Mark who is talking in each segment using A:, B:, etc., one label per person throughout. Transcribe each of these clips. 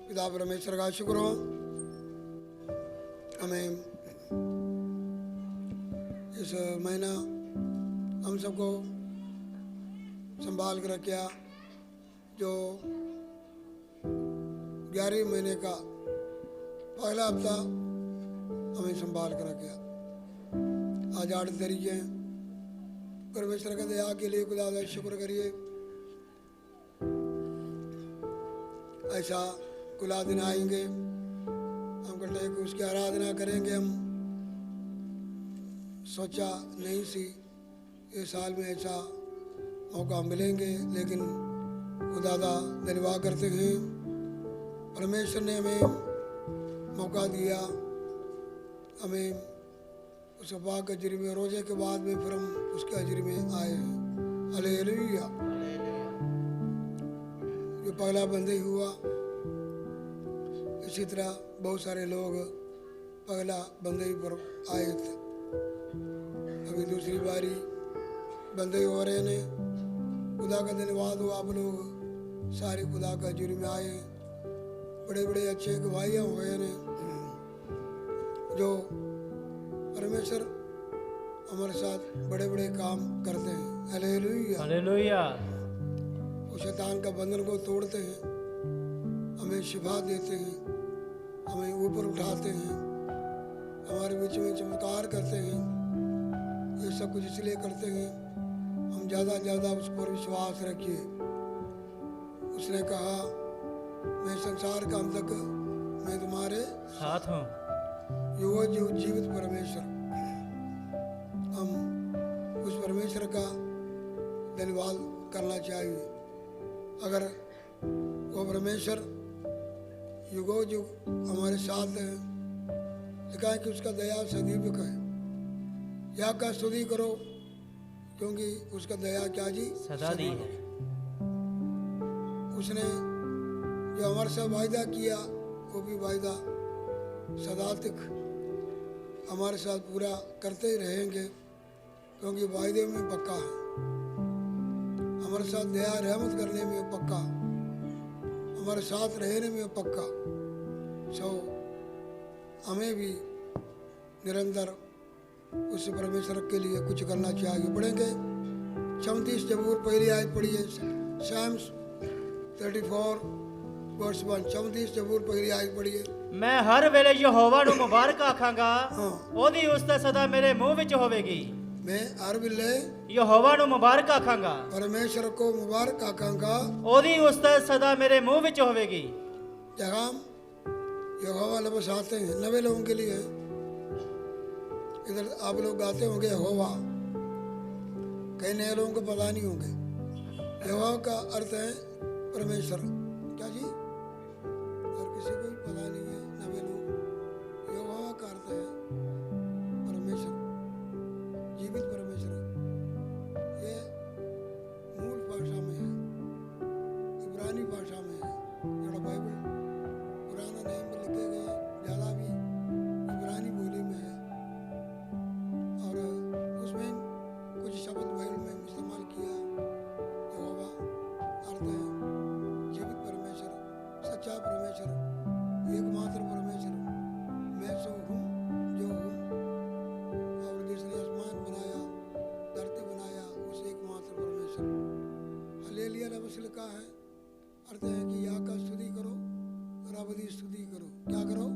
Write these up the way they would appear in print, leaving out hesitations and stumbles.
A: पिता परमेश्वर का शुक्र हो, हमें इस महीना हम सबको संभाल कर रखा, जो 11वें महीने का पहला हफ्ता हमें संभाल कर रखा। आज 8 तारीख है। परमेश्वर का दया के लिए खुदा का शुक्र करिए। ऐसा खुला दिन आएंगे, हम कहते हैं कि उसकी आराधना करेंगे। हम सोचा नहीं सी इस साल में ऐसा मौका मिलेंगे, लेकिन खुदा का धन्यवाद करते हैं। परमेश्वर ने हमें मौका दिया, हमें उस पाक अजरी में रोजे के बाद में फिर हम उसके अजरी में आए हैं। हालेलुया। जो पहला बंदी हुआ, इसी तरह बहुत सारे लोग पहला बंदी पर आए थे। अभी दूसरी बारी बंदे हो रहे ने। खुदा का धन्यवाद हो, आप लोग सारे खुदा का अजरी में आए। बड़े बड़े अच्छे गवाहियाँ हुए ने, जो परमेश्वर हमारे साथ बड़े बड़े काम करते हैं। Hallelujah
B: hallelujah.
A: वो शैतान का बंधन को तोड़ते हैं, हमें शिफा देते हैं, हमें ऊपर उठाते हैं, हमारे बीच में चमत्कार करते हैं। ये सब कुछ इसलिए करते हैं हम ज़्यादा ज़्यादा उस पर विश्वास रखिए। उसने कहा, मैं संसार का अंत तक मैं तुम्हारे
B: साथ हूँ।
A: यो जो जीवित परमेश्वर, हम उस परमेश्वर का धन्यवाद करना चाहिए। अगर वो परमेश्वर युगो युग हमारे साथ है, लिखा है कि उसका दया सदैव है। या का स्तुति करो, क्योंकि उसका दया क्या जी
B: सदा दी है।
A: उसने जो हमारे साथ वायदा किया, वो भी वायदा सदा तक हमारे साथ पूरा करते ही रहेंगे, क्योंकि वायदे में पक्का है। हमारे साथ दया रहमत करने में पक्का, हमारे साथ रहने में पक्का। सो हमें भी निरंतर उस परमेश्वर के लिए कुछ करना चाहिए। पढ़ेंगे 34 जबूर पहली आयत पढ़िए। Sam's 34 verse 1। 34 जबूर पहली आयत पढ़िए।
B: मैं हर वेले यहोवा ਨੂੰ ਮੁਬਾਰਕ ਆਖਾਂਗਾ, ਉਹਦੀ ਉਸਤਤ ਸਦਾ ਮੇਰੇ ਮੂੰਹ ਵਿੱਚ ਹੋਵੇਗੀ।
A: मैं हर वेले
B: ਯਹੋਵਾ ਨੂੰ ਮੁਬਾਰਕ ਆਖਾਂਗਾ,
A: परमेश्वर को मुबारक आकांगा,
B: ਉਹਦੀ ਉਸਤਤ ਸਦਾ ਮੇਰੇ ਮੂੰਹ ਵਿੱਚ ਹੋਵੇਗੀ।
A: जहाँ यहोवा लफ्ज़ आते हैं नवे लोगों के लिए, इधर आप लोग गाते होंगे यहोवा, कई नए लोगों को पता नहीं होंगे। यहोवा का अर्थ है परमेश्वर। क्या जी? और किसी को भी पता नहीं है नवे लोग। यहोवा का अर्थ है परमेश्वर, जीवित परमेश्वर। ये मूल भाषा में है, इब्रानी भाषा में है। जो बाइबल पुराना नेम में लिखे गए ज़्यादा भी इब्रानी बोली में है, और उसमें कुछ शब्द बाइबल में इस्तेमाल किया। यहोवा अर्थ है जीवित परमेश्वर, सच्चा परमेश्वर, एकमात्र परमेश्वर। मैं सो हूँ जो हूँ, और जिसने आसमान बनाया, धरती बनाया, उस एकमात्र परमेश्वर। हालेलुया लफ्ज़ लिखा है, अर्थ है कि या का स्तुति करो, रब दी स्तुति करो। क्या करो?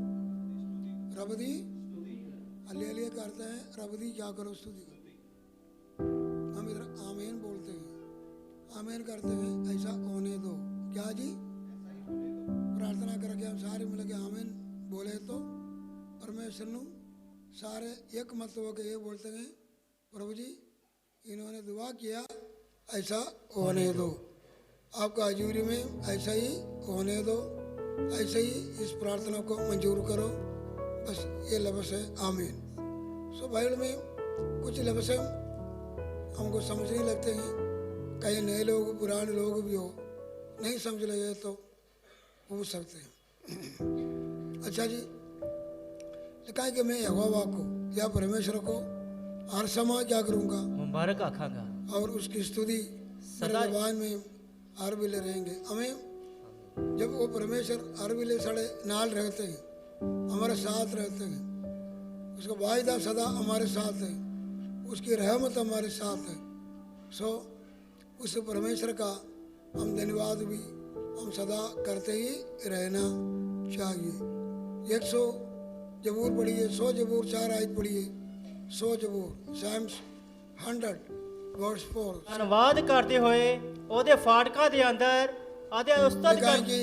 A: रब दी। हालेलुया का अर्थ है रब दी क्या करो? स्तुति करो। हम इधर आमीन बोलते हैं, आमीन करते हैं, ऐसा होने दो। क्या जी? प्रार्थना करके हम सारे मिल के आमीन बोले तो परमेश्वर नु सारे एक मत होकर ये बोलते हैं, प्रभु जी इन्होंने दुआ किया, ऐसा होने दो। आपका हजूरी में ऐसा ही होने दो, ऐसे ही इस प्रार्थना को मंजूर करो। बस ये लफ्ज़ है आमीन। सो बाइबल में कुछ लफ्ज़ हमको समझ नहीं लगते हैं। कई नए लोग, पुराने लोग भी हो, नहीं समझ लगे तो पूछ सकते हैं। अच्छा जी, लिखा है कि मैं यहोवा को या परमेश्वर को हर समय क्या करूँगा?
B: मुबारक आखांगा,
A: और उसकी स्तुति मेरे ज़बान में हर वेले रहेंगे। हमें जब वो परमेश्वर हर वेले साढ़े नाल रहते हैं, हमारे साथ रहते हैं, उसका वायदा सदा हमारे साथ है, उसकी रहमत हमारे साथ है। सो उस परमेश्वर का हम धन्यवाद भी हम सदा करते ही रहना चाहिए। 100 जबूर पढ़िए, 100 जबूर 4 आयत पढ़िए, 100 जबूर साइम्स 100 वर्स 4।
B: ਧੰਨਵਾਦ ਕਰਦੇ ਹੋਏ ਉਹਦੇ ਫਾਟਕਾਂ ਦੇ ਅੰਦਰ ਅਤੇ ਉਸਤਤ
A: लिखा है कि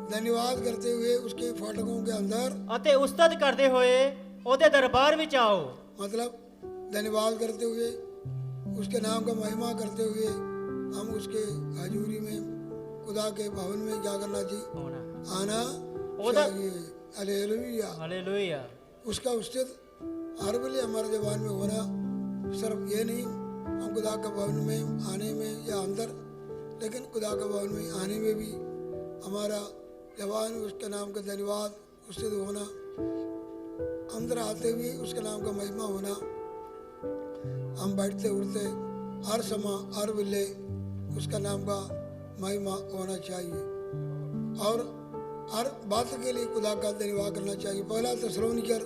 A: धन्यवाद करते हुए उसके फाटकों के अंदर,
B: ਅਤੇ ਉਸਤਤ ਕਰਦੇ ਹੋਏ ਉਹਦੇ ਦਰਬਾਰ ਵਿੱਚ ਆਓ।
A: मतलब धन्यवाद करते हुए उसके नाम का महिमा करते हुए हम उसके हजूरी में, खुदा के भवन में क्या करना चाहिए? आना चाहिए। हालेलुया।
B: ਹਾਲੇਲੂਇਆ।
A: उसका उस्तित हर वेले हमारे जबान में होना, सिर्फ ये नहीं हम खुदा का भवन में आने में या अंदर, लेकिन खुदा का भवन में आने में भी हमारा जबान उसके नाम का धन्यवाद उस्तित होना, अंदर आते हुए उसके नाम का महिमा होना। हम बैठते उठते हर समय हर वेले उसका नाम का महिमा होना चाहिए और हर बात के लिए खुदा का धन्यवाद करना चाहिए। पहला थिस्सलुनीकर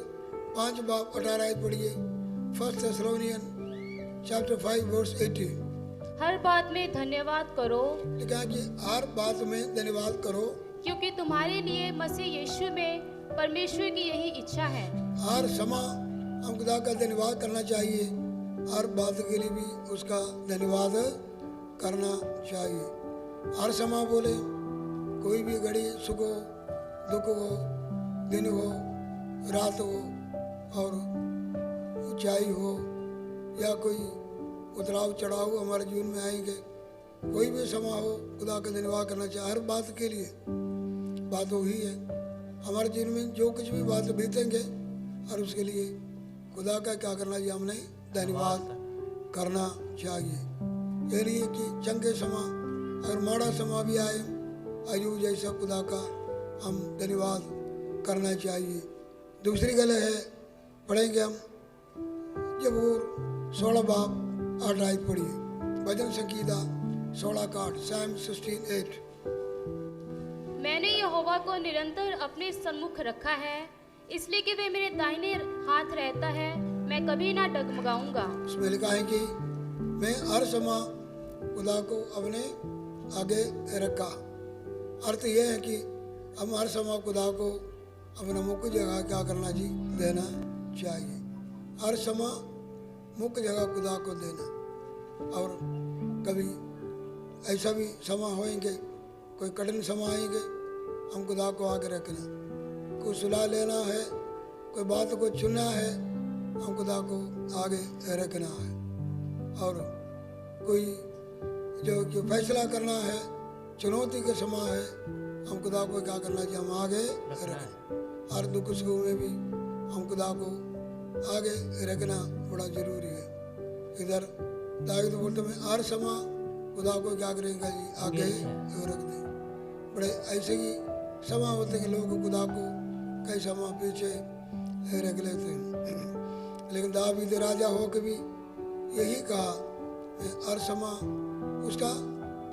A: 5:18 पढ़िए। 1 Thessalonians chapter 5 verse 18।
C: हर बात में धन्यवाद करो,
A: लिखा है कि हर बात में धन्यवाद करो,
C: क्योंकि तुम्हारे लिए मसीह यीशु में परमेश्वर की यही इच्छा है।
A: हर समय हम खुदा का धन्यवाद करना चाहिए, हर बात के लिए भी उसका धन्यवाद करना चाहिए। हर समय बोले, कोई भी घड़ी सुख हो, दुख हो, दिन हो, रात हो और ऊंचाई हो या कोई उतराव चढ़ाव हमारे जीवन में आएंगे, कोई भी समय हो खुदा का धन्यवाद करना चाहिए। हर बात के लिए बात वही है, हमारे जीवन में जो कुछ भी बात बीतेंगे और उसके लिए खुदा का क्या करना चाहिए? हमने धन्यवाद करना चाहिए। ये नहीं है कि चंगे समय अगर माड़ा समय भी आए, अयूब जैसा खुदा का हम धन्यवाद करना चाहिए। दूसरी गल है, पढ़ेंगे हम जबूर 16:8 पढ़िए। भजन संगीता 16:8 Psalm 16:8।
C: मैंने यहोवा को निरंतर अपने सम्मुख रखा है, इसलिए कि वे मेरे दाहिने हाथ रहता है, मैं कभी ना डगमगाऊंगा।
A: उसमें लिखा है कि मैं हर समय खुदा को अपने आगे रखा। अर्थ यह है कि हम हर समय खुदा को अपना मुख्य जगह क्या करना जी? देना चाहिए। हर समय मुख्य जगह खुदा को देना। और कभी ऐसा भी समय होएंगे, कोई कठिन समय आएंगे, हम खुदा को आगे रखना। कोई सुलह लेना है, कोई बात को चुनना है, हम खुदा को आगे रखना है। और कोई जो कि फैसला करना है, चुनौती के समय है, हम खुदा को क्या करना चाहिए? हम आगे रखना। हर दुख सुख में भी हम खुदा को आगे रखना बड़ा जरूरी है। इधर दाऊद बोलते मैं हर समय खुदा को क्या करेंगे जी? आगे रख दें। बड़े ऐसे ही समय होते कि लोग खुदा को कई समय पीछे रख लेते हैं, लेकिन दाऊद राजा हो के भी यही कहा, मैं हर समय उसका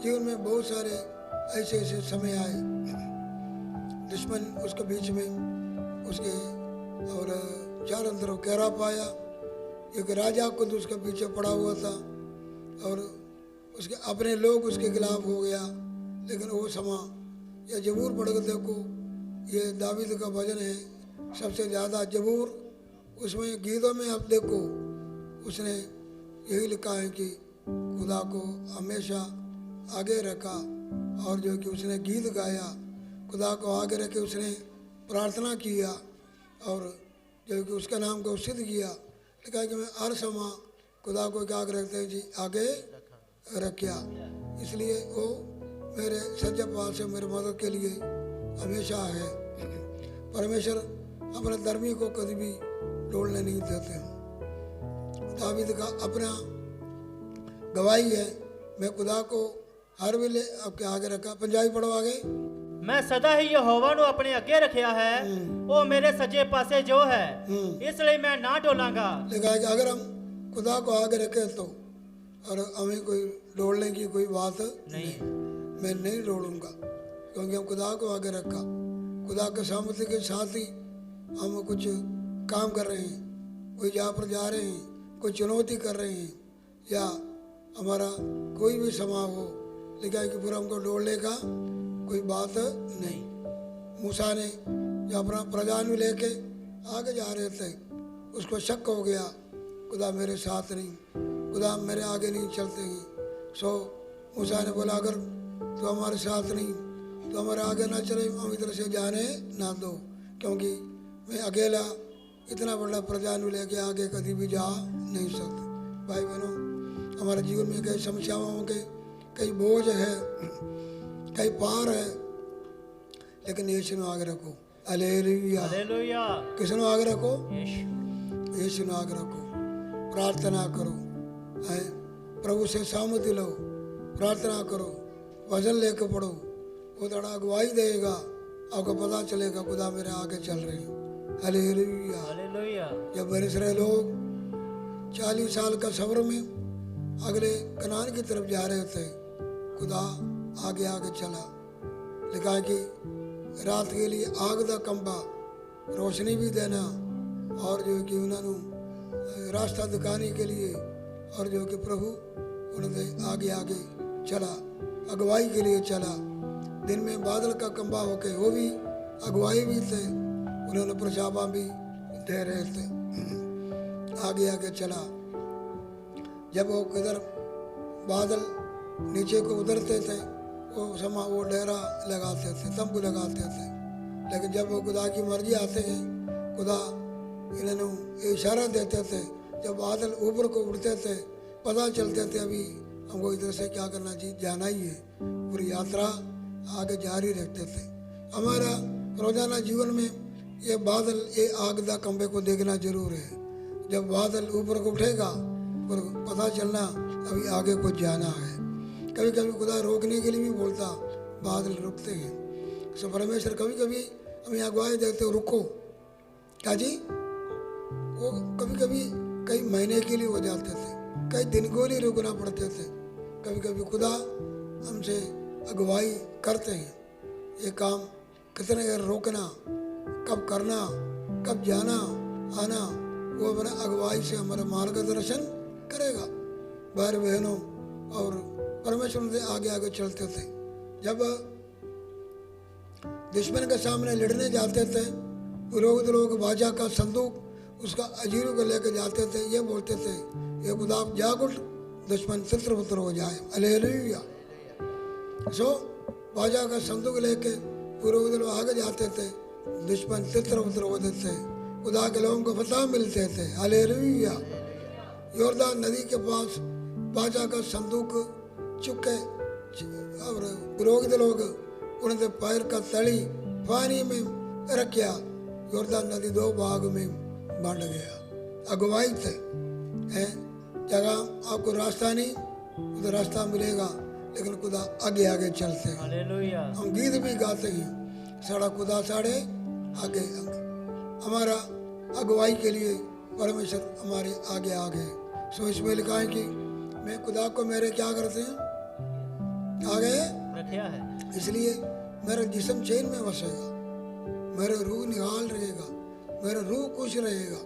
A: जीवन में बहुत सारे ऐसे ऐसे समय आए, दुश्मन उसके बीच में उसके और चारों तरफ घेरा पाया। एक राजा खुद उसके पीछे पड़ा हुआ था और उसके अपने लोग उसके खिलाफ हो गया। लेकिन वो समय ये जबूर पढ़ के देखो, ये दावीद का भजन है सबसे ज़्यादा जबूर, उसमें गीतों में आप देखो उसने यही लिखा है कि खुदा को हमेशा आगे रखा और जो कि उसने गीत गाया, खुदा को आगे रख के उसने प्रार्थना किया और जो कि उसका नाम को सिद्ध किया। लिखा कि मैं हर समय खुदा को क्या रखते हैं जी? आगे रखा। इसलिए वो मेरे सच्चे पास से मेरे मदद के लिए हमेशा है। परमेश्वर अपने धर्मी को कभी भी डोलने नहीं देते। दावीद का अपना गवाही है, मैं खुदा को हर वेले आपके आगे रखा। पंजाबी पढ़ो आगे।
B: मैं सदा ही यहोवा ਨੂੰ ਆਪਣੇ ਅੱਗੇ ਰੱਖਿਆ ਹੈ, ਉਹ ਮੇਰੇ ਸੱਜੇ ਪਾਸੇ ਜੋ ਹੈ, ਇਸ ਲਈ मैं ना डोलांगा।
A: लिखा है कि अगर हम खुदा को आगे रखें तो और हमें कोई डोलने की कोई बात नहीं, मैं नहीं डोलूंगा। क्योंकि हम खुदा को आगे रखा, खुदा के सहमति के साथ ही हम कुछ काम कर रहे हैं, कोई जहाँ पर जा रहे हैं, कोई चुनौती कर रहे हैं, या हमारा कोई भी समाव हो, लेकिन कि फिर हमको डोलने का कोई बात नहीं। मूसा ने जो अपना प्रजान लेके आगे जा रहे थे, उसको शक हो गया, खुदा मेरे साथ नहीं, खुदा मेरे आगे नहीं चलते हैं। सो मूसा ने बोला, अगर तो हमारे साथ नहीं तो हमारे आगे ना चले, हम इधर से जाने ना दो, क्योंकि मैं अकेला इतना बड़ा प्रजान लेके आगे कभी भी जा नहीं सकता। भाई बहनों, हमारे जीवन में कई समस्याओं के कई बोझ है, कई पार है, लेकिन यीशु ने आगे रखो। हालेलुया।
B: हालेलुया।
A: किसने आगे रखो?
B: यीशु।
A: यीशु ने आगे रखो। प्रार्थना करो, है प्रभु से सहमति लो, प्रार्थना करो, वचन लेके पढ़ो, वो थोड़ा अगुवाई देगा, आपको पता चलेगा खुदा मेरे आगे चल रहे हैं। हालेलुया।
B: हालेलुया।
A: जब बड़े सारे लोग 40 साल का सफर में अगले कनान की तरफ जा रहे थे, खुदा आगे आगे चला। लिखा है कि रात के लिए आग दा कंबा रोशनी भी देना, और जो कि उन्होंने रास्ता दिखाने के लिए, और जो कि प्रभु उन्होंने आगे आगे चला, अगुवाई के लिए चला। दिन में बादल का कंबा होके वो भी अगुवाई भी थे, उन्होंने प्रचापा भी दे रहे थे, आगे आगे चला। जब वो किधर बादल नीचे को उतरते थे, वो समा वो डेरा लगाते थे, तंबू लगाते थे। लेकिन जब वो खुदा की मर्जी आते हैं, खुदा इन्होंने इशारा देते थे, जब बादल ऊपर को उड़ते थे, पता चलते थे अभी हमको इधर से क्या करना चाहिए, जाना ही है, पूरी यात्रा आगे जारी रखते थे। हमारा रोजाना जीवन में ये बादल, ये आग दा कंबे को देखना जरूर है। जब बादल ऊपर को उठेगा, फिर पता चलना अभी आगे को जाना है। कभी कभी खुदा रोकने के लिए भी बोलता, बादल रुकते हैं। सो परमेश्वर कभी कभी हमें अगुवाई देते हो, रुको, क्या जी, वो कभी कभी कई महीने के लिए हो जाते थे, कई दिन को लिए रुकना पड़ते थे। कभी कभी खुदा हमसे अगुवाई करते हैं, ये काम कितने देर रोकना, कब करना, कब जाना आना, वो अपना अगुवाई से हमारा मार्गदर्शन करेगा। भाई बहनों, और परमेश्वर से आगे आगे चलते थे। जब दुश्मन के सामने लड़ने जाते थे, पुरोहित लोग बाजा का संदूक उसका अजीरों को लेकर जाते थे, ये बोलते थे, ये खुदा जाग उठ, दुश्मन तितर बितर हो जाए। हालेलुया। सो बाजा का संदूक लेके पुरोहित लोग आगे जाते थे, दुश्मन तितर बितर होते थे, खुदा के लोगों को फतह मिलते थे। हालेलुया। योरदान नदी के पास बाजा का संदूक चुके, और पुरोहित लोग उनके पैर का तली पानी में रखा, योरदान नदी 2 भाग में बांट गया। अगुवाई थे, है जगह आपको रास्ता नहीं, उधर रास्ता मिलेगा, लेकिन खुदा आगे आगे चलते हैं।
B: हालेलुया।
A: हम गीत भी गाते हैं, साड़ा खुदा साड़े आगे आगे, हमारा अगुवाई के लिए परमेश्वर हमारे आगे आगे। सो इसमें लिखा है कि मैं खुदा को मेरे क्या करते हैं, आगे
B: रखा है,
A: इसलिए मेरा जिस्म चैन में बसेगा, मेरा रूह निहाल रहेगा, मेरा रूह खुश रहेगा।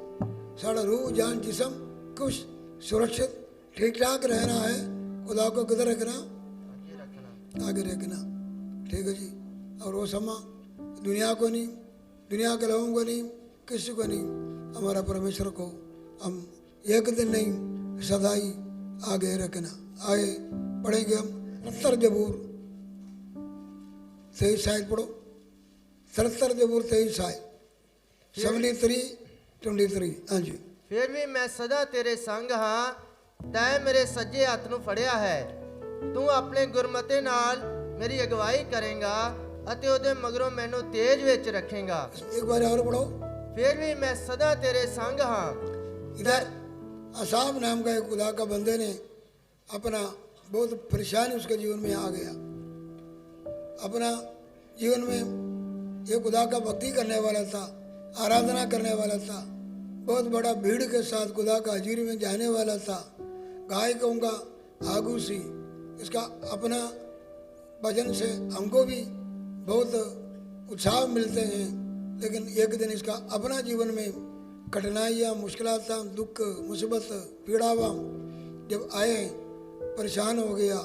A: सारा रूह जान जिस्म खुश सुरक्षित ठीक ठाक रहना है। खुदा को किधर रखना, आगे रखना, ठीक है जी। और वो समा दुनिया को नहीं, दुनिया के लोगों को नहीं, किसी को नहीं, हमारा परमेश्वर को हम एक दिन नहीं सदा ही आगे रखना। आगे पढ़ेंगे हम 73 जबूर 23 आयत पढ़ो, 73 जबूर 23 आयत, 73:23। हाँ जी।
D: फिर भी मैं सदा तेरे संग हाँ, तैं मेरे सज्जे हੱਥ ਨੂੰ ਫੜਿਆ ਹੈ। ਤੂੰ ਆਪਣੇ ਗੁਰਮਤੇ ਨਾਲ ਮੇਰੀ ਅਗਵਾਈ ਕਰੇਗਾ ਅਤੇ ਉਹਦੇ ਮਗਰੋਂ ਮੈਨੂੰ ਤੇਜ ਵਿੱਚ ਰੱਖੇਗਾ।
A: एक बार और पढ़ो।
D: फिर भी मैं सदा तेरे संग हाँ।
A: इधर असाब नाम का एक खुदा का बंदे ने अपना बहुत परेशानी उसके जीवन में आ गया। अपना जीवन में ये खुदा का भक्ति करने वाला था, आराधना करने वाला था, बहुत बड़ा भीड़ के साथ खुदा का हजूरी में जाने वाला था। गाय कहूँगा आगू सी, इसका अपना भजन से हमको भी बहुत उत्साह मिलते हैं, लेकिन एक दिन इसका अपना जीवन में कठिनाइयाँ, मुश्किलात, दुख, मुसीबत, पीड़ावा जब आए, परेशान हो गया,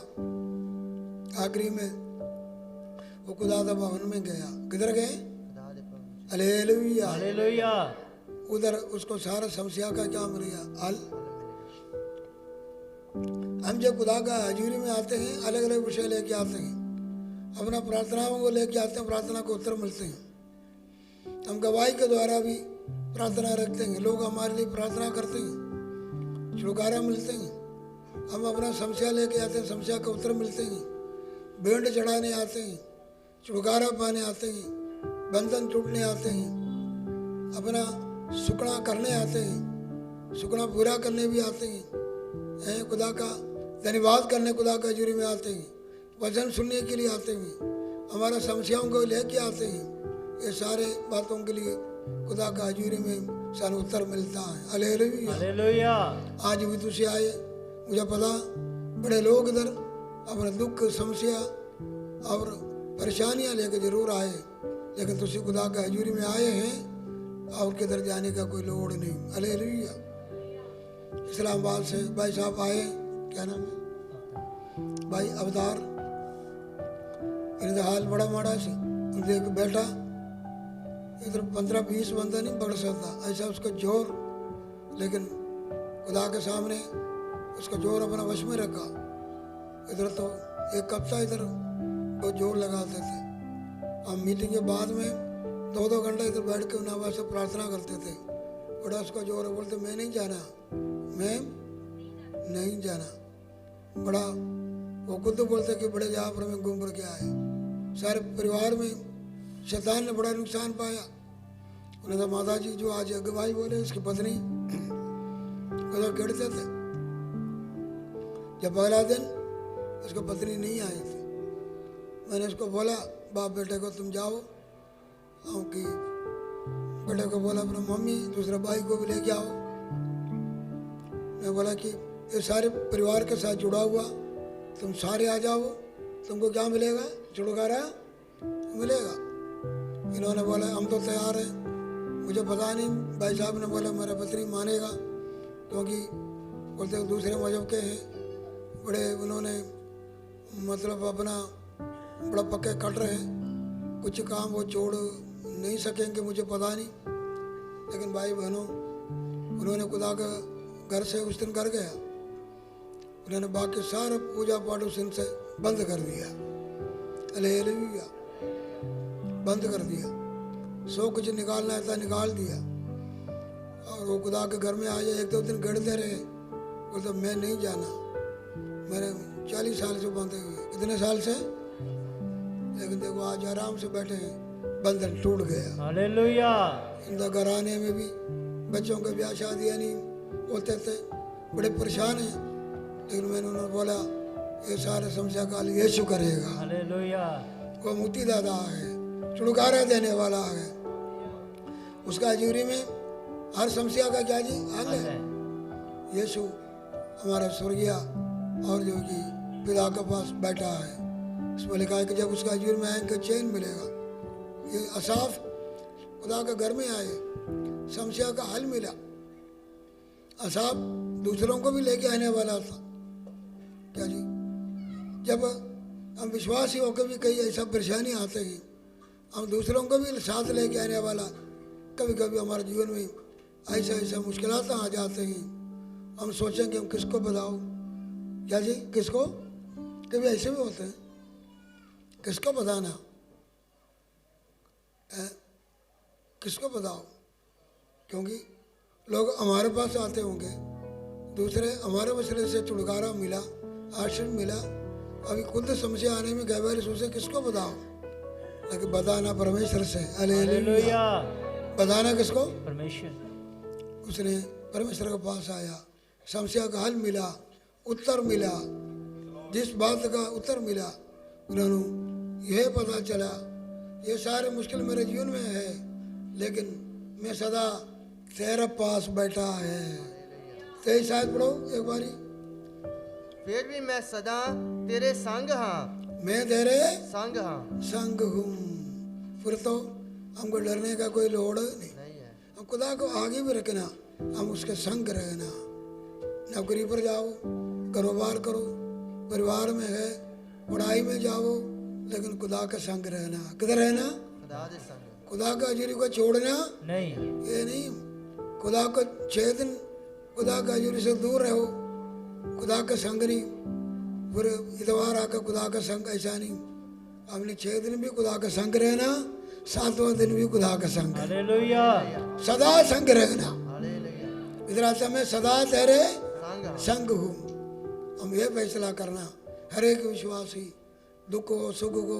A: आखिरी में वो खुदादा भवन में गया। किधर गए? हालेलुया।
B: हालेलुया।
A: उधर उसको सारा समस्या का क्या मिल गया? हल। हम जब खुदा का हजूरी में आते हैं, अलग अलग विषय लेके आते हैं, अपना प्रार्थनाओं को लेके आते हैं, प्रार्थना को उत्तर मिलते हैं। हम गवाही के द्वारा भी प्रार्थना रखते हैं, लोग हमारे लिए प्रार्थना करते हैं, छुटकारा मिलते हैं। हम अपना समस्या लेके आते हैं, समस्या का उत्तर मिलते हैं। भेंट चढ़ाने आते हैं, छुटकारा पाने आते हैं, बंधन टूटने आते हैं, अपना सुखना करने आते हैं, सुखना पूरा करने भी आते हैं, खुदा का धन्यवाद करने खुदा का हजूरी में आते हैं, वचन सुनने के लिए आते हैं, हमारा समस्याओं को लेके आते हैं। ये सारे बातों के लिए खुदा का हजूरी में सारा उत्तर मिलता है। हालेलुया।
B: हालेलुया।
A: आज भी तुझे आए, मुझे पता बड़े लोग इधर अपना दुख, समस्या और परेशानियां लेकर जरूर आए, लेकिन तुझे खुदा का हजूरी में आए हैं और किधर जाने का कोई लोड़ नहीं। हालेलुया। इस्लामाबाद से भाई साहब आए, क्या नाम है भाई? अवतार। इनका हाल बड़ा माड़ा से, उनके एक बेटा इधर 15-20 बंदा नहीं पढ़ सकता, ऐसा उसका जोर, लेकिन खुदा के सामने उसका जोर अपना वश में रखा। इधर तो एक हफ्ता इधर बहुत जोर लगाते थे। हम मीटिंग के बाद में 2-2 घंटा इधर बैठ के उन्हें से प्रार्थना करते थे। बड़ा उसका जोर है, बोलते मैं नहीं जाना, मैं नहीं जाना। बड़ा वो खुद बोलते कि बड़े जहाँ पर मैं घूम कर के आए। सारे परिवार में शैतान ने बड़ा नुकसान पाया। उन्हें तो माता जी जो आज अगुवाई बोले, उसकी पत्नी उधर गिरते थे। जब पहला दिन उसकी पत्नी नहीं आई थी, मैंने उसको बोला बाप बेटे को तुम जाओ, कि बेटे को बोला अपना मम्मी दूसरा भाई को भी लेके आओ। मैं बोला कि ये सारे परिवार के साथ जुड़ा हुआ, तुम सारे आ जाओ, तुमको क्या मिलेगा? छुटकारा मिलेगा। इन्होंने बोला हम तो तैयार हैं। मुझे पता नहीं, भाई साहब ने बोला मेरा पत्नी मानेगा, क्योंकि बोलते दूसरे मजहब के हैं, बड़े उन्होंने मतलब अपना बड़ा पक्के कट रहे हैं, कुछ काम वो छोड़ नहीं सकेंगे, मुझे पता नहीं। लेकिन भाई बहनों, उन्होंने खुदा का घर से उस दिन कर गया, उन्होंने बाकी सारा पूजा पाठ उस दिन से बंद कर दिया। हालेलुया। बंद कर दिया, सो कुछ निकालना था निकाल दिया। और वो खुदा के घर में आए, 1-2 दिन गड़ते रहे, बोलते मैं नहीं जाना। मेरे 40 साल से बंधे हुए, कितने साल से, लेकिन देखो आज आराम से बैठे हैं, बंधन टूट गया।
B: हालेलुया।
A: इनका घर आने में भी बच्चों के ब्याह शादियाँ नहीं होते थे, बड़े परेशान हैं। लेकिन मैंने उन्होंने बोला ये सारे समस्या का हल यीशु करेगा।
B: हालेलुया।
A: वो मुक्तिदाता है, छुटकारा देने वाला है। उसका हजूरी में हर समस्या का क्या जी हल है। यीशु हमारा स्वर्गीय और जो कि पिता के पास बैठा है, उसमें लिखा है कि जब उसका हजूर में आएंगे चैन मिलेगा। ये असाफ खुदा के घर में आए, समस्या का हल मिला। असाफ दूसरों को भी लेके आने वाला था, क्या जी? जब हम विश्वासी होकर भी कई ऐसा परेशानी आते हैं, हम दूसरों को भी साथ लेके आने वाला। कभी कभी हमारे जीवन में ऐसा ऐसा मुश्किलात आ जाते हैं, हम सोचें कि हम किसको बताओ, क्या जी? किसको? कभी ऐसे भी होते हैं, किसको बताना है? किसको बताओ? क्योंकि लोग हमारे पास आते होंगे, दूसरे हमारे मसले से छुटकारा मिला, आश्रय मिला, अभी खुद समस्या आने में गहवारी सोचे किसको बताओ? लेकिन बताना परमेश्वर से। हालेलुया। बताना किसको?
B: परमेश्वर।
A: उसने परमेश्वर के पास आया, समस्या का हल मिला, उत्तर मिला। जिस बात का उत्तर मिला उन्होंने यह पता चला ये सारे मुश्किल मेरे जीवन में है, लेकिन मैं सदा तेरे पास बैठा है। तेरी शायद पढ़ो एक बारी।
D: फिर भी मैं सदा तेरे संग हाँ,
A: मैं तेरे
D: संग हाँ।
A: संग हूँ। फिर तो हमको डरने का कोई लोड़ नहीं।
D: नहीं है।
A: हम खुदा को आगे भी रखना, हम उसके संग रहना। नौकरी पर जाओ, कारोबार करो, परिवार में है, पढ़ाई में जाओ, लेकिन खुदा का संग रहना। किधर रहना?
D: खुदा दे संग।
A: खुदा का हजूरी को छोड़ना
B: नहीं।
A: ये नहीं। खुदा को 6 दिन खुदा का हजूरी से दूर रहो, खुदा का संग नहीं। फिर इतवार आकर खुदा का संग, ऐसा नहीं। हमने 6 दिन भी खुदा का संग रहना, 7वां दिन भी खुदा का संग,
B: हालेलुया।
A: सदा संग रहना।
D: हालेलुया।
A: इधर आता मैं सदा तेरे
D: संग
A: संग हूँ। हम ये फैसला करना, हर एक विश्वासी दुख हो सुख हो,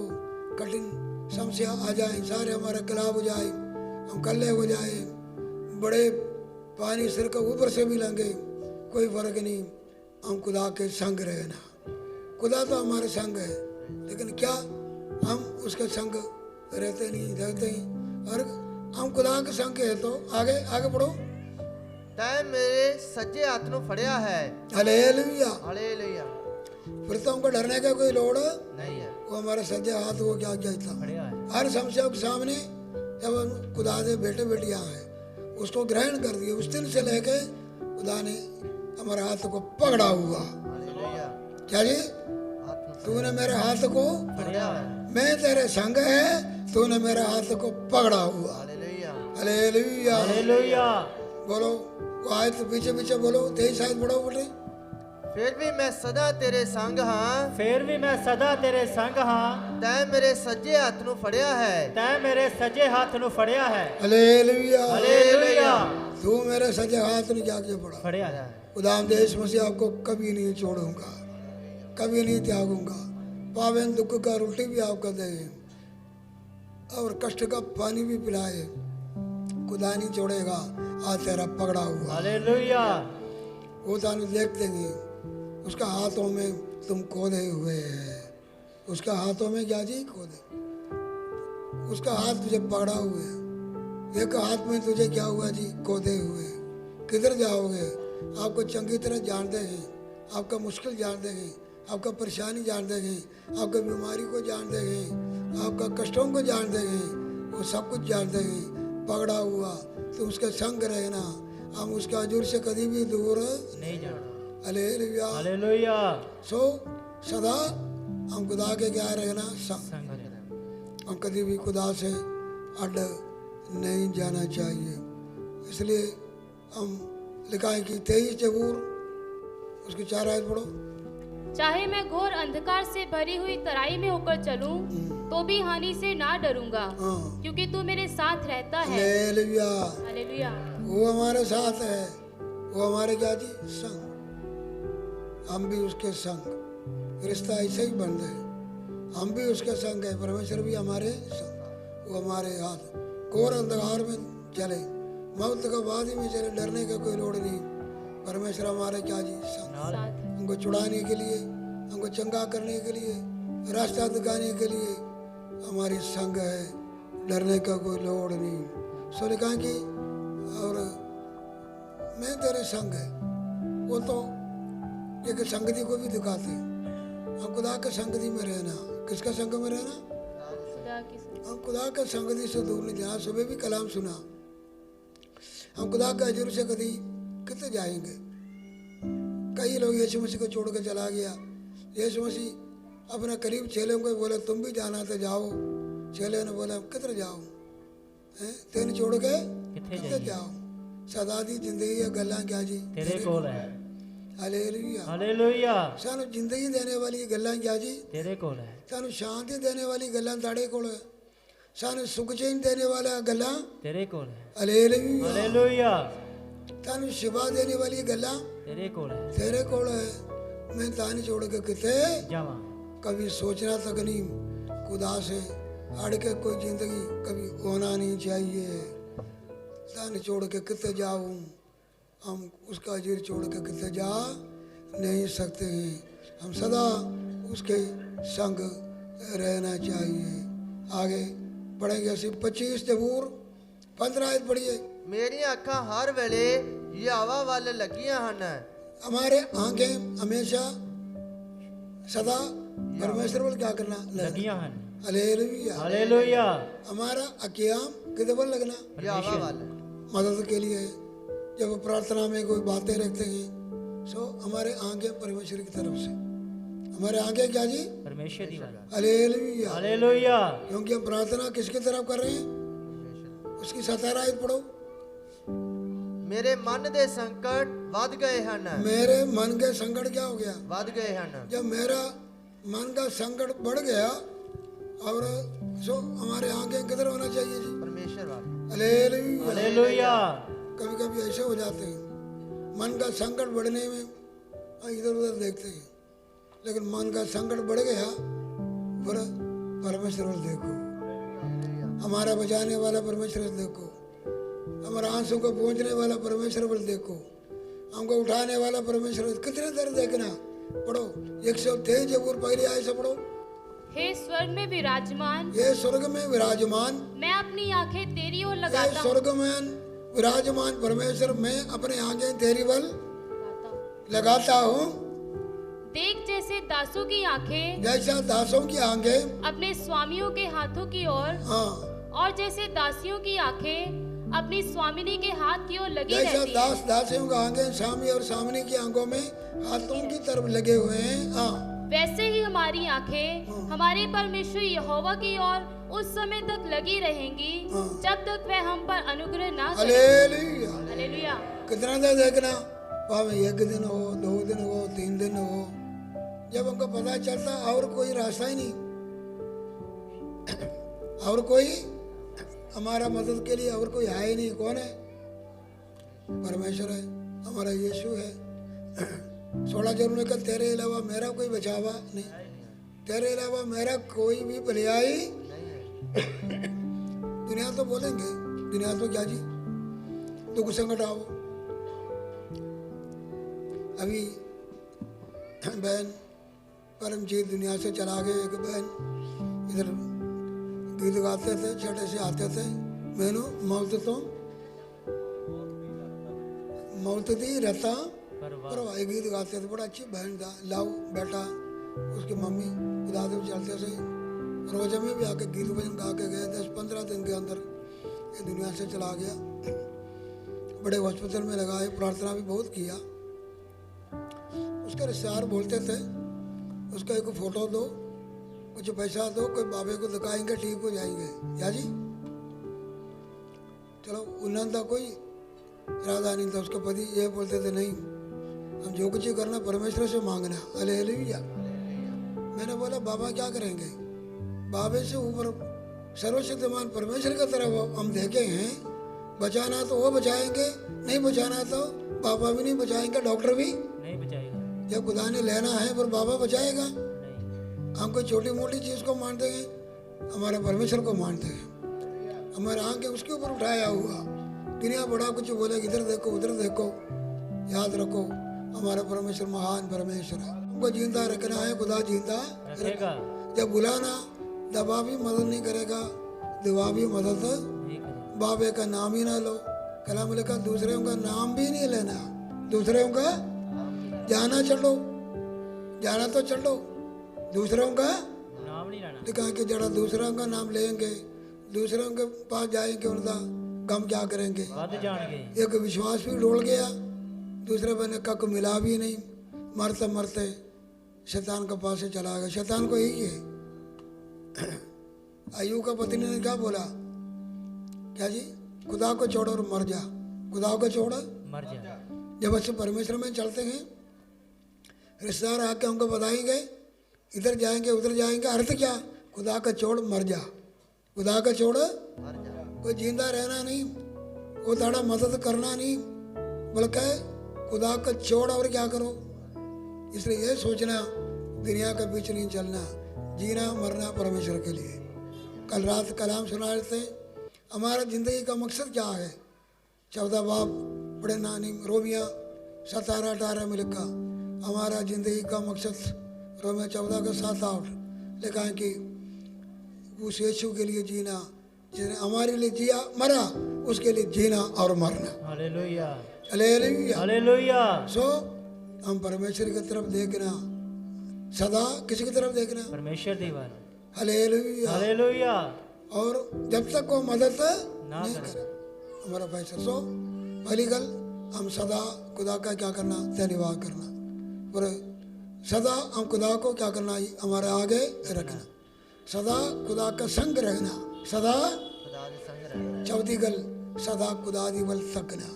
A: कठिन समस्या आ जाए, सारे हमारे खिलाफ हो जाए, हम कल्ले हो जाए, बड़े पानी सिर के ऊपर से भी लंघे, कोई फर्क नहीं। हम खुदा के संग रहना। खुदा तो हमारे संग है, लेकिन क्या हम उसके संग रहते नहीं, रहते ही। और हम खुदा के संग है तो आगे आगे बढ़ो।
D: तै मेरे सज्जे हाथ ਨੂੰ ਫੜਿਆ है।
A: हालेलुया।
D: हालेलुया।
A: फिर तो हमको डरने का कोई लोड़
D: नहीं है।
A: वो हमारे सज्जे हाथ को क्या क्या था।
B: बढ़िया है।
A: हर समस्या के सामने जब हम खुदा दे बेटे बेटियां हैं, उसको ग्रहण कर दिए। उस दिन से लेके खुदा ने हमारे हाथ को पकड़ा हुआ।
D: हालेलुया।
A: क्या जी?
D: हाथ ਨੂੰ
A: तूने मेरे हाथ को,
D: ਫੜਿਆ है।
A: मैं तेरे संग है, तूने मेरे हाथ को पकड़ा हुआ।
D: हालेलुया।
A: हालेलुया।
B: हालेलुया।
A: बोलो वो आयत पीछे पीछे बोलो, 23 आयत पढ़ो बोले।
D: फिर भी मैं सदा तेरे संग हाँ,
B: फिर भी मैं सदा तेरे संग ਹਾਂ।
D: तै मेरे सज्जे हाथ ਨੂੰ ਫੜਿਆ है।
B: ਤੈਂ ਮੇਰੇ ਸੱਜੇ ਹੱਥ ਨੂੰ ਫੜਿਆ ਹੈ।
A: हालेलुया।
B: हालेलुया।
A: तू मेरे सज्जे हाथ ने क्या पड़ा।
B: ਫੜਿਆ ਹੈ।
A: खुदाम देश मसीह आपको कभी नहीं छोड़ूंगा, कभी नहीं त्यागूंगा। पावन दुख का रोटी भी आपका दे और कष्ट का पानी भी पिलाए, खुदा नहीं छोड़ेगा। आज तेरा पकड़ा हुआ
B: हालेलुया।
A: वो तानु देख देंगे, उसका हाथों में तुम खोदे हुए हैं। उसका हाथों में क्या जी? खोदे। उसका हाथ तुझे पकड़ा हुए है, एक हाथ में तुझे क्या हुआ जी? खोदे हुए। किधर जाओगे? आपको चंगी तरह जानते हैं, आपका मुश्किल जानते हैं, आपका परेशानी जानते हैं, आपका बीमारी को जानते हैं, आपका कष्टों को जानते हैं, वो सब कुछ जानते हैं। पकड़ा हुआ तो उसके संग रहना। हम उसके हजूर से कभी भी दूर
B: नहीं जाना।
A: हालेलुया।
B: हालेलुया।
A: सो सदा हम खुदा के क्या रहना? संग।
B: संग रहना।
A: हम कभी भी खुदा से अड नहीं जाना चाहिए। इसलिए हम लिखा है कि 23 जबूर उसकी 4 आयत पढ़ो।
C: चाहे मैं घोर अंधकार से भरी हुई तराई में होकर चलूं, तो भी हानि से ना डरूंगा,
A: हाँ।
C: क्योंकि तू मेरे साथ रहता है।
A: हालेलुया।
C: हालेलुया।
A: वो हमारे साथ है, वो हमारे क्या जी? संग। हम भी उसके संग। रिश्ता ऐसे ही बन गए, हम भी उसके संग है, परमेश्वर भी हमारे संग। वो हमारे हाथ घोर अंधकार में चले, मौत का वादी में चले, डरने का कोई लोड़ नहीं। परमेश्वर हमारे क्या जी? संग।
C: साथ है।
A: हमको छुड़ाने के लिए, हमको चंगा करने के लिए, रास्ता दिखाने के लिए हमारी संग है। डरने का कोई लोड़ नहीं। सो लिखा कि और मैं तेरे संग है। वो तो एक संगति को भी दिखाते हैं। हम खुदा के संगति में रहना। किसका संग में रहना?
C: खुदा की
A: हम खुदा के संगति से दूर नहीं जाना। सुबह भी कलाम सुना, हम खुदा के हजूर से कभी कितने जाएंगे। कई लोग यीशु मसीह को छोड़ कर चला गया। यीशु मसीह अपने करीब चेलों को बोले तुम भी जाना तो जाओ। चेले ने बोला किधर जाओ, तेन छोड़ के कितने जाओ। सदा दी जिंदगी है गल्ला क्या जी?
B: तेरे कोल है।
A: हालेलुया।
B: हालेलुया।
A: सानू जिंदगी देने वाली गल्ला क्या जी?
B: तेरे कोल है।
A: सानू शांति देने वाली गल्ला ताड़े कोल है। सानू सुख चैन देने वाला गल्ला
B: तेरे कोल है।
A: हालेलुया।
B: हालेलुया।
A: सानू शिफा देने वाली गल्ला
B: तेरे कोल है।
A: तेरे कोल है। मैं तानी छोड़ के किते
B: जावा।
A: कभी सोचना तक नहीं। खुदा से अड़ के कोई जिंदगी कभी होना नहीं चाहिए। तानी छोड़ के किते जाऊं, हम उसका हजूर छोड़ के किते जा नहीं सकते हैं। हम सदा उसके संग रहना चाहिए। आगे पढ़ेंगे सिर्फ 25 जबूर 15 आयत पढ़िए।
D: ਮੇਰੀਆਂ ਅੱਖਾਂ ਹਰ ਵੇਲੇ ਯਾਵਾ ਵੱਲ ਲੱਗੀਆਂ ਹਨ।
A: हमारे आंखें हमेशा सदा परमेश्वर पर क्या करना?
B: लगियां हैं।
A: हालेलुया।
B: हालेलुया।
A: हमारा अकियाम किधर पर लगना
D: ਯਾਵਾ ਵੱਲ
A: मदद के लिए। जब प्रार्थना में कोई बातें रखते हैं सो हमारे आंखें परमेश्वर की तरफ से, हमारे आंखें क्या जी?
B: परमेश्वर दी वाल।
A: हालेलुया।
B: हालेलुया।
A: क्योंकि हम प्रार्थना किसकी तरफ कर रहे हैं? उसकी 17 आयत पढ़ो।
D: ਮੇਰੇ ਮਨ ਦੇ ਸੰਕਟ ਵੱਧ ਗਏ ਹਨ
A: मेरे मन के संकट क्या हो गया?
D: ਵੱਧ गए ਹਨ
A: जब मेरा मन का संकट बढ़ गया और सो हमारे आंखें किधर होना चाहिए जी?
D: ਪਰਮੇਸ਼ਰ ਵੱਲ
A: हालेलुया।
B: हालेलुया।
A: कभी कभी ऐसे हो जाते हैं मन का संकट बढ़ने में इधर उधर देखते हैं, लेकिन मन का संकट बढ़ गया फिर परमेश्वर को देखो, हमारा बचाने वाला परमेश्वर को देखो, हमारा आंसू को पहुंचने वाला परमेश्वर को देखो, हमको उठाने वाला परमेश्वर। कितने देर देखना? पढ़ो 123 जबूर पहली आयत से पढ़ो।
C: हे स्वर्ग में विराजमान,
A: ये स्वर्ग में विराजमान,
C: मैं अपनी आंखें तेरी ओर
A: ये
C: लगाता हूँ।
A: स्वर्ग में विराजमान परमेश्वर, मैं अपने आंखें तेरी बल लगाता हूँ।
C: देख जैसे दासों की आंखें
A: जैसा दासों की आंखें
C: अपने स्वामियों के हाथों की ओर,
A: हाँ,
C: और जैसे दासियों की आंखें अपनी स्वामिनी के हाथ की ओर लगी
A: जैसा
C: रहती
A: दास
C: हैं,
A: दासियों का आंखें स्वामी और स्वामिनी की आंखों में हाथों की तरफ लगे हुए हैं, हाँ,
C: वैसे ही हमारी आंखें हमारे परमेश्वर यहोवा की ओर उस समय तक लगी रहेंगी
A: हाँ।
C: जब तक वह हम पर अनुग्रह ना करे।
A: हालेलुया।
C: हालेलुया।
A: कितना देर देखना? भाव 1 दिन हो, 2 दिन हो, 3 दिन हो, जब हमको पता चलता और कोई रास्ता ही नहीं, और कोई हमारा मदद के लिए और कोई है ही नहीं। कौन है? परमेश्वर है, हमारा यीशु है। 16 जरूर में कल तेरे अलावा मेरा कोई बचावा नहीं, तेरे अलावा मेरा कोई भी भलाई। दुनिया तो बोलेंगे, दुनिया तो क्या जी, दुख संकट आओ। अभी बहन परमजीत दुनिया से चला गए, एक बहन इधर गीत गाते थे, छठे से आते थे, मैनू मौत दी रता परवाही गीत गाते थे, बड़ा अच्छी बहन था। लाओ बेटा, उसकी मम्मी दादू चलते थे, रोजा में भी आके गीत भजन गा के गए। 10-15 दिन के अंदर ये दुनिया से चला गया। बड़े हॉस्पिटल में लगाए, प्रार्थना भी बहुत किया। उसके रिश्तेदार बोलते थे उसका एक फोटो दो, कुछ पैसा दो, कोई बाबे को दिखाएंगे ठीक हो जाएंगे। या जी चलो, उन्होंने कोई इरादा नहीं था। उसके पति ये बोलते थे नहीं, हम जो कुछ करना परमेश्वर से मांगना। हालेलुया। मैंने बोला बाबा क्या करेंगे? बाबे से ऊपर सर्वशक्तिमान परमेश्वर की तरफ हम देखे हैं, बचाना तो वो बचाएंगे, नहीं बचाना तो बाबा भी नहीं बचाएंगे, डॉक्टर भी
B: नहीं बचाएगा।
A: जब खुदा ने लेना है पर बाबा बचाएगा।
B: नहीं।
A: हम कोई छोटी मोटी चीज़ को मानते हैं, हमारे परमेश्वर को मानते हैं। हमारे आंखें उसके ऊपर उठाया हुआ। दुनिया बड़ा कुछ बोले, इधर देखो उधर देखो, याद रखो हमारा परमेश्वर महान परमेश्वर है। हमको जिंदा रखना है, खुदा जिंदा
B: रखेगा।
A: जब बुलाना दबा भी मदद नहीं करेगा, दुआ भी मदद
B: नहीं करेगा।
A: बाबे का नाम ही ना लो। कलाम लिखा दूसरों का नाम भी नहीं लेना, दूसरों का जाना चलो, जाना तो चलो, दूसरों का
B: नाम नहीं लेना।
A: लिखा कि जरा दूसरों का नाम लेंगे, दूसरों के पास जाएंगे, उनका गम क्या करेंगे।
B: वध जाएंगे।
A: एक विश्वास भी डोल गया, दूसरे बने कक मिला भी नहीं, मरते मरते शैतान के पास से चला गया। शैतान को यही है। अय्यूब का पत्नी ने क्या बोला? क्या जी? खुदा को छोड़ो और मर जा, खुदा को छोड़।
B: मर जा।
A: जब अच्छे परमेश्वर में चलते हैं, रिश्तेदार आके हमको बताएंगे इधर जाएंगे उधर जाएंगे, अर्थ क्या? खुदा का छोड़ मर जा, खुदा का छोड़ कोई जिंदा रहना नहीं, वो थोड़ा मदद करना नहीं, बल्कि खुदा का छोड़ और क्या करो। इसलिए ये सोचना दुनिया के बीच नहीं चलना, जीना मरना परमेश्वर के लिए। कल रात कलाम सुना रहे थे, हमारा ज़िंदगी का मकसद क्या है। 14 बाब बड़े नानी रोमिया 17-18 में लिखा, हमारा ज़िंदगी का मकसद रोमिया 14 का 7-8 लिखा है कि उस यीशु के लिए जीना जिसने हमारे लिए जिया मरा, उसके लिए जीना और मरना।
B: हालेलुया।
A: हालेलुया।
B: हालेलुया।
A: सो हम परमेश्वर की तरफ देखना, सदा किसी की तरफ देखना,
B: परमेश्वर दी वाल।
A: हालेलुया।
B: हालेलुया।
A: और जब तक वो मदद
B: ना
A: नहीं
B: करे।
A: करे हमारा फैसला। सो पहली गल हम सदा खुदा का क्या करना, धन्यवाद करना। और सदा हम खुदा को क्या करना, हमारे आगे रखना, सदा खुदा का संग रहना, सदा
D: खुदा दे संग रहना।
A: चौथी गल सदा खुदा दी वल तकना,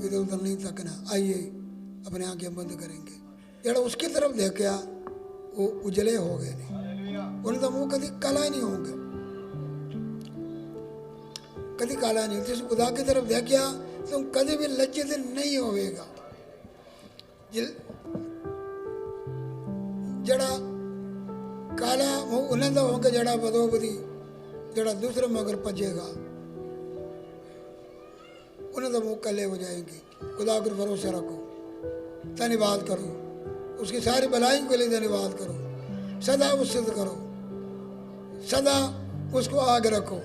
A: इधर उधर नहीं तकना। आइए अपने आंखें बंद करेंगे। जरा उसकी तरफ देखा वो उजले हो गए नहीं, उन्हें तो मुंह कभी काला नहीं होंगे, कभी काला नहीं। जिस खुदा की तरफ देखा तुम कभी भी लज्जित नहीं होवेगा। जड़ा काला मुंह उन्हें तो होंगे, जड़ा बदोबदी जड़ा दूसरे मगर पजेगा उन्हें तो मुंह कले हो जाएंगे। खुदा पर भरोसा रखो, धन्यवाद करो, उसकी सारी भलाइयों के लिए धन्यवाद करो, सदा उससे करो, सदा उसको आगे रखो,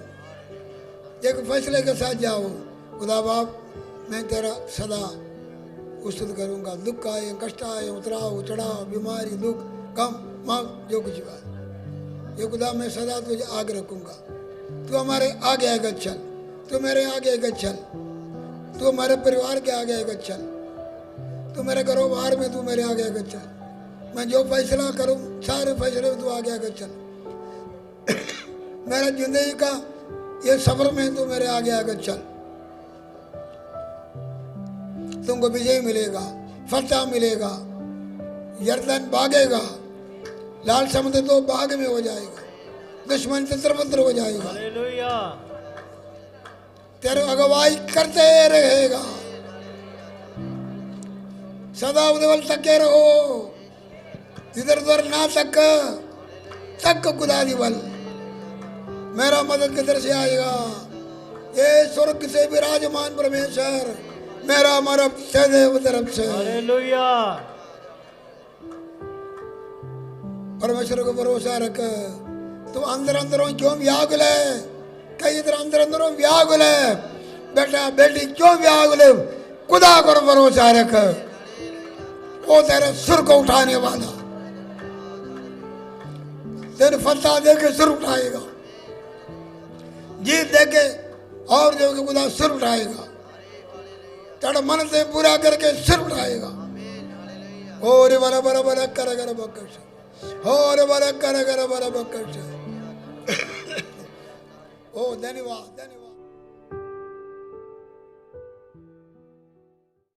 A: एक फैसले के साथ जाओ। खुदा बाप मैं तेरा सदा उस्तुत करूँगा। दुख आए, कष्ट आए, उतराव चढ़ाव, बीमारी, दुख, कम माँ जो कुछ आए, ये खुदा मैं सदा तुझे आगे रखूँगा। तू हमारे आगे आगे चल, तू मेरे आगे आगे चल, तू हमारे परिवार के आगे आगे चल, तू मेरे कारोबार में तू मेरे आगे आगे चल। मैं जो फैसला करूँ सारे फैसले में तू आगे आगे चल। मेरा जिंदगी का ये सफर में तू मेरे आगे आगे चल। तुमको विजय मिलेगा, फतह मिलेगा, यर्दन भागेगा, लाल समुद्र तो बाग में हो जाएगा, दुश्मन तितर हो जाएगा,
B: हालेलुया।
A: तेरे अगुवाई करते रहेगा। सदा उदवल तके रहो, इधर उधर ना तक खुदा दिवल। मेरा मदद किधर से आएगा? ये स्वर्ग से विराजमान परमेश्वर, मेरा मरब सदैव तरफ से।
B: हालेलुया।
A: परमेश्वर को भरोसा रख। तुम अंदर अंदरों क्यों व्याकुल है? कई इधर अंदर अंदरों व्याकुल है, बेटा बेटी क्यों व्याकुल है? खुदा पर भरोसा रख, वो तेरे सुर को उठाने वाला, तेरे फतह देके सुर उठाएगा, जीत देके और जो कि खुदा सुर उठाएगा, तेरा मन से पूरा करके सुर उठाएगा। और बड़ा बड़ा बड़ा कर बकश, और बड़ा कर बड़ा बकश। ओ धन्यवाद धन्यवाद।